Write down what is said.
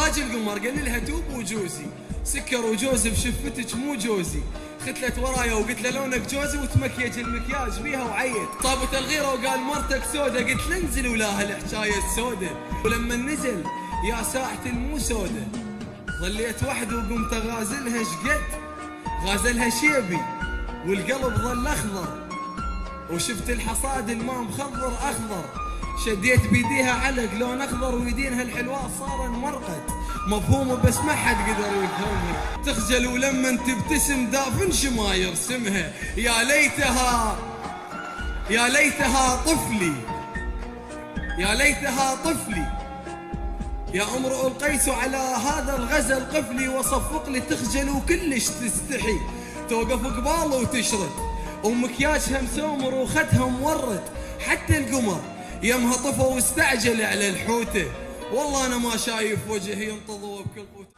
زواج القمر قال لها توب وجوزي، سكر وجوزي بشفتك مو جوزي. ختلت ورايا وقلت له لونك جوزي، وتمكيج المكياج بيها وعيت. صابت الغيره وقال مرتك سوده، قلت له انزل ولا هالحكايه السوده. ولما نزل يا ساحتي المو سوده، ظليت وحدي وقمت اغازلها شقد، غازلها شيبي والقلب ظل اخضر. وشفت الحصاد الماء مخضر اخضر، شديت بيديها علق لون اخضر، ويدينها الحلوات صار انمرقت. مفهومه بس ما حد قدر يفهمها. تخجل ولما تبتسم دافن شما يرسمها. يا ليتها يا ليتها طفلي، يا ليتها طفلي. يا امرؤ القيس على هذا الغزل قفلي، وصفق لي تخجل وكلش تستحي. توقف قباله وتشرد، ومكياجها مسومر وخدها مورد. حتى القمر يمها طفى واستعجل على الحوته. والله انا ما شايف وجهي ينتظر بكل قوته.